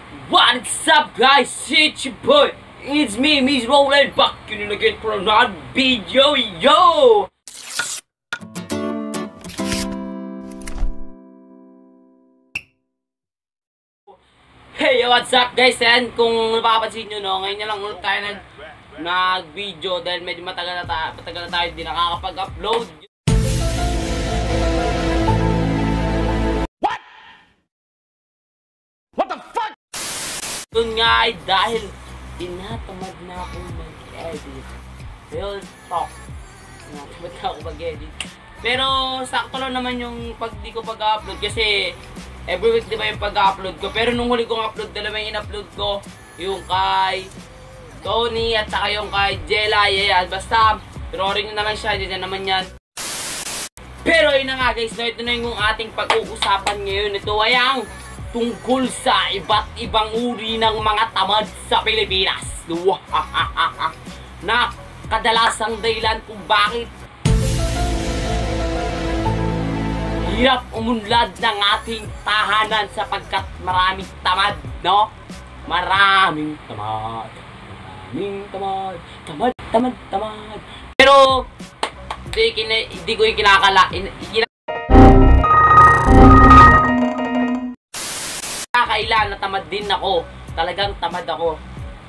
What's up guys, it's your boy, it's me, Miss Roland, back in again for another video, yo! Hey, what's up guys, and kung napapansin nyo no, ngayon na lang ulit tayo nag-video dahil medyo matagal na tayo hindi nakakapag-upload. What the fuck? Yun nga ay dahil tinatamad na ako mag-edit. Real talk. Tinatamad na ako mag-edit. Pero sakto lang naman yung di ko pag-upload kasi every week diba yung pag-upload ko. Pero nung huli kong upload, dalawa yung in-upload ko. Yung kay Tony at saka yung kay Jelay. Ayan, basta drawing nyo naman siya. Diyan naman yan. Pero yun na nga guys, no, ito na yung ating pag-uusapan ngayon. Ito ay ang tungkol sa iba't ibang uri ng mga tamad sa Pilipinas. Na kadalasang dahilan kung bakit hirap umunlad ng ating tahanan sapagkat maraming tamad, no? Maraming tamad. Tamad. Pero hindi ko kakailan na tamad din ako. Talagang tamad ako.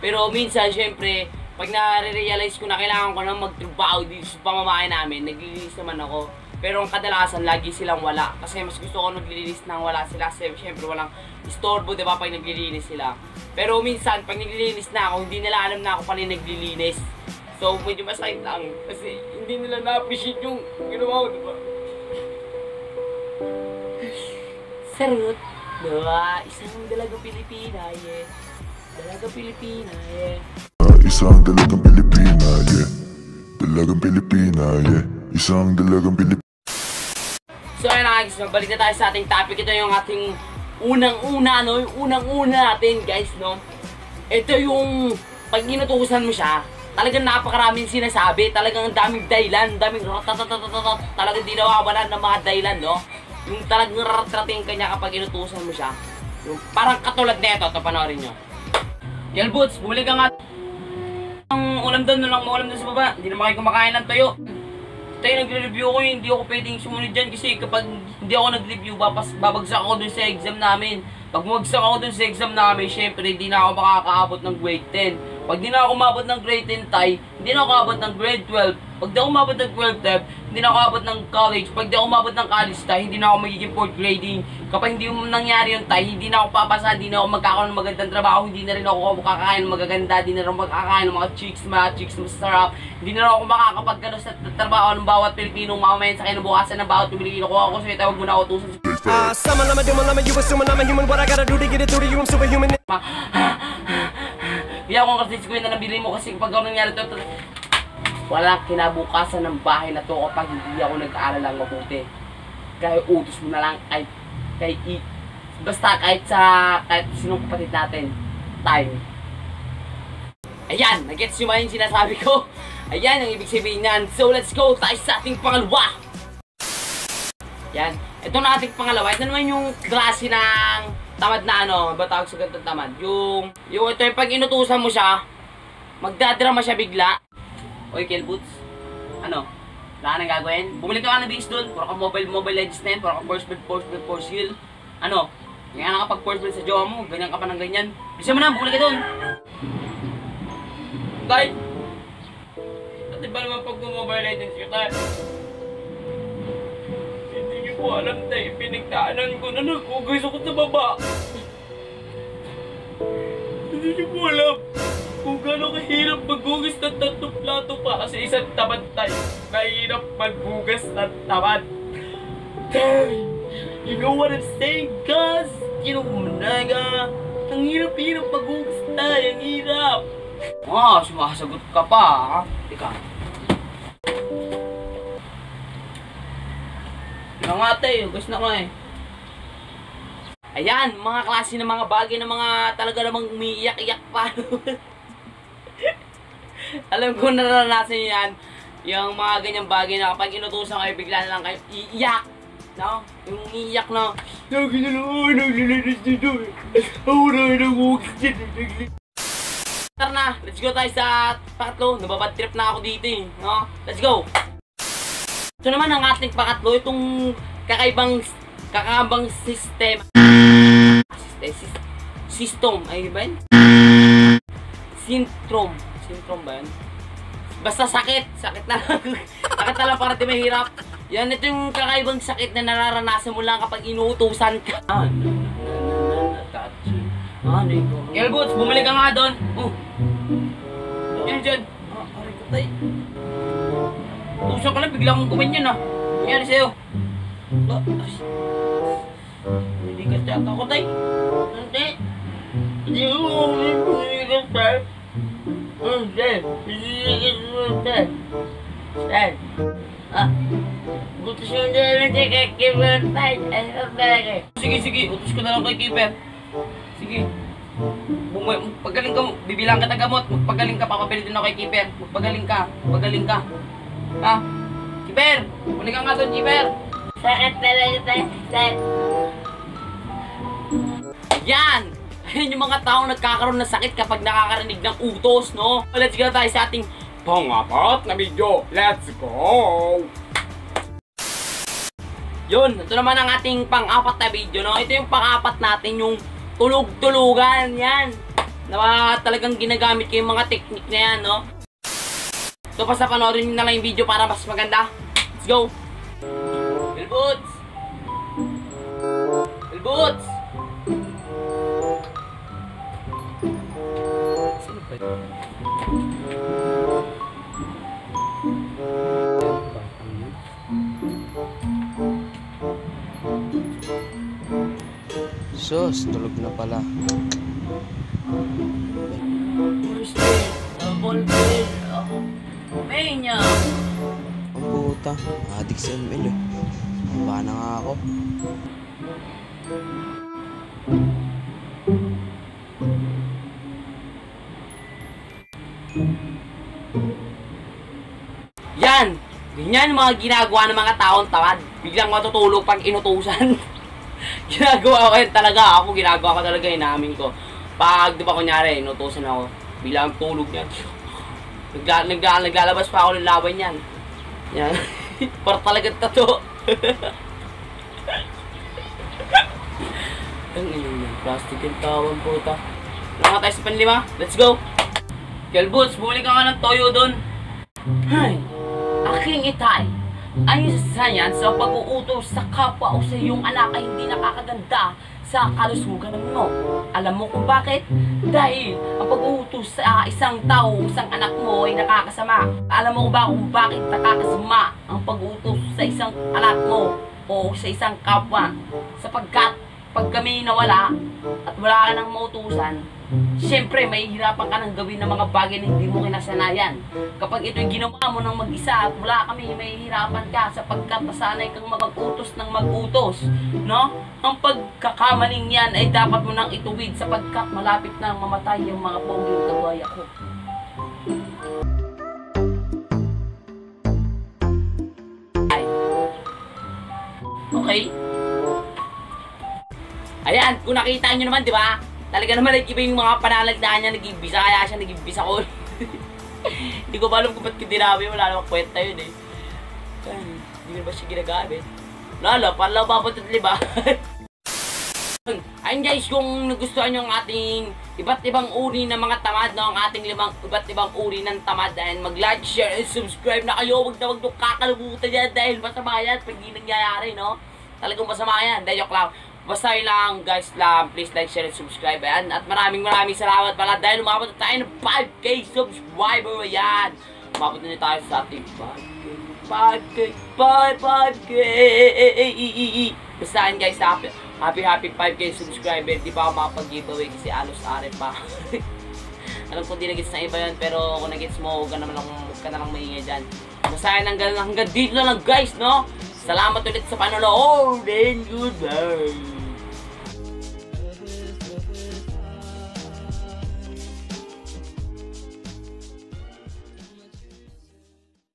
Pero minsan, syempre, pag nare-realize ko na kailangan ko na magtrabaho dito sa pamamahay namin, naglilinis naman ako. Pero ang kadalasan, lagi silang wala. Kasi mas gusto ko naglilinis nang wala sila. Syempre, walang istorbo, diba, pag naglilinis sila. Pero minsan, pag naglilinis na ako, hindi nila alam na ako pa rin naglilinis. So, medyo masakit lang. Kasi hindi nila na-appreciate yung ginawa ko, diba? Sarot. Diba? Isang dalagang Pilipina, yeah. Dalagang Pilipina, yeah. Isang dalagang Pilipina, yeah. Dalagang Pilipina, yeah. Isang dalagang Pilipina. So ayun na guys, balik na tayo sa ating topic. Ito yung ating unang-una, no? Yung unang-una natin, guys, no? Ito yung, pag inutukusan mo siya, talagang napakaraming sinasabi. Talagang daming dahilan, daming ratatatatat. Talagang di nawawalan ng mga dahilan, no? Yung talagang ratrating kanya kapag inutusan mo siya. Yung parang katulad nito, ito panoorin nyo. Yel Boots, bumili ka nga. Ang ulam doon, lang maulam doon sa baba. Hindi naman kayo kumakain ng toyo. Tayo nagre-review ko, hindi ako pwedeng sumunod dyan kasi kapag hindi ako nag-review, babagsak ako dun sa exam namin. Pag bumagsak ako dun sa exam namin, syempre hindi na ako makakaabot ng grade 10. Pag di na ako umabot ng grade 10 tay, hindi na ako abot ng grade 12. Pag di ako umabot ng grade 12, hindi na ako abot ng college. Pag di ako umabot ng college tay, hindi na ako magiging fourth grading. Kapag hindi mo nangyari yun tay, hindi na ako papasa, hindi na ako magkakaroon ng magandang trabaho, hindi na rin ako makakain ng magaganda, hindi na rin ako makakain ng mga chicks masarap. Hindi na rin ako makakapagkano sa trabaho ng bawat Pilipinong mamamayan sa kinabukasan ng bawat Pilipino. Kung ako sa'yo, tawag mo na ako tusan sa Some lama do lama, you assuming I'm a human. What I gotta do to get it through to you, I'm superhuman. Hindi ako kasi kwenta na bili mo kasi kapag ako nangyari ito, walang kinabukasan ng bahay na to kapag hindi ako nag-aaral lang mabuti. Kaya utos mo na lang basta kahit sinong kapatid natin, time. Ayan, nag-gets nyo ba yung sinasabi ko? Ayan ang ibig sabihin niyan. So let's go tayo sa ating pangalawa. Yan, ito na ating pangalawa. Ito naman yung klase ng tamad na ano, ba tawag sa ganitong tamad? Yung ito yung pag inutusan mo siya, magdadrama siya bigla. Oy, Kel Boots, ano? Wala ka nang gagawin? Bumili ka ng base doon, puro ka mobile legends na yan, puro ka force heal. Ano? Kaya nakapag-force build sa jowa mo, ganyan ka pa ng ganyan. Bisa mo na, bumili ka doon. Tay! At iba naman pag mobile legends ka, tay? Hindi ko alam, tay. Pinagdaanan ko na nagugis ako sa baba. Hindi ko alam kung gano'ng kahirap maghugas ng tatlong plato para sa isang tamad tayo. Mahirap maghugas ng tamad. Tay! You know what I'm saying, guys? You know, naga. Ang hirap-hirap maghugas tayo. Ang hirap. Sumasagot ka pa, ha? Ika. Nga tayo, hugas na ka eh. Ayan, mga klase ng mga bagay na mga talaga namang umiiyak-iyak pa. Alam ko naranasan yan. Yung mga ganyang bagay na kapag inutusan kayo, bigla na lang kayo iiyak. no? Yung iiyak na, naglilinis dito. Ako na nangugis dito. Tara na, let's go tayo sa pangatlo. Nababad trip na ako dito eh, no? Let's go! Ito naman ang ating pangatlo, itong kakaibang system. System, ay ba yun? Syndrome ba yun? Basta sakit na sakit na lang para di mahirap. Yan, ito yung kakaibang sakit na nararanasan mo lang kapag inuutusan ka. Kelboots, bumalik ka nga doon. Yan dyan. Aray ko tayo. Utusan ka lang, bigla kang gumanyan ah. Nangyari sa'yo. Hindi ka siya ako tayo. Hindi. Hindi ko hindi ka tayo. Butos yung dalawa kay Keeper tayo. Sige, utos ko na lang kay Keeper. Sige. Pagaling ka, bibilang ka ng gamot. Magpagaling ka, papapilitin ako kay Keeper. Magpagaling ka. Ha? Keeper! Balik ka nga doon, Keeper! Sakit talaga tayo. Yan! Ayun yung mga taong nagkakaroon ng sakit kapag nakakarinig ng utos, no? Let's go tayo sa ating pang-apat na video. Let's go! Yun, ito naman ang ating pang-apat na video, no? Ito yung pang-apat natin, yung tulog-tulugan, yan. Na talagang ginagamit ko yung mga technique na yan, no? So, basta panoorin nyo na lang yung video para mas maganda. Let's go! Kelboots! Sino ba yun? Sus, tulog na pala. Menya! Ang puta, adik sa ML eh. Maba na nga ako. Yan! Ganyan yung mga ginagawa ng mga taong tamad. Biglang matutulog pag inutusan. Ginagawa ko yun talaga. Ako ginagawa ko talaga yun namin ko. Pag, di ba kunyari, inutusan ako. Biglang tulog niyan. Naglalabas pa ako ng laban yan. Yan. Para talagang tato. Ang ilang yan. Plastic yung tawang puta. Lang tayo sa panlima. Let's go! Kelboots, bumili ka nga ng toyo doon. Hay! Aking itay. Ayon sa science, sa pag-uutos sa kapwa o sa iyong anak ay hindi nakakaganda sa kalusugan mo. Alam mo kung bakit? Dahil ang pag-uutos sa isang tao, isang anak mo ay nakakasama. Alam mo ba kung bakit nakakasama ang pag-uutos sa isang anak mo o sa isang kapwa? Sapagkat pag kami nawala at wala ka nang mautusan, siyempre mahihirapan ka nang gawin ng mga bagay na hindi mo kinasanayan. Kapag ito'y ginawa mo ng mag-isa at wala kami, mahihirapan ka sapagkat nasanay kang mag-utos ng mag-utos, no? Ang pagkakamaling yan ay dapat mo nang ituwid sapagkat malapit na mamatay yung mga pongging kagaya ko. Okay? Ayan, kung nakita nyo naman, di ba? Talaga naman nag-iba yung mga panalagdaan niya, nag-ibisa, kaya siya nag-ibisa ko. Hindi ko ba alam kung ba't kidinabi, wala namang kwenta yun eh. Hindi ba siya ginagamit? Lalo, parang papunta at liba. Ayun guys, kung nagustuhan nyo ang ating iba't ibang uri ng mga tamad, no? Ang ating iba't ibang uri ng tamad, and mag-like, share, and subscribe na kayo. Huwag na kakalimutan yan dahil masama yan pag di nangyayari, no? Talagang masama yan, dahil joke lang. Basta yun lang guys lang, please like, share, and subscribe. Ayan. At maraming salamat pala dahil umabot na tayo ng 5K subscriber. Ayan. Umabot na tayo sa ating 5K. Basta yun guys, happy 5K subscriber. Di pa ako makapag-giveaway kasi alos are pa. Alam ko di nagits na iba yun, pero kung nagits mo, huwag ka na lang maingay dyan. Basta yun hanggang dito na lang guys, no? Salamat ulit sa panonood and goodbye.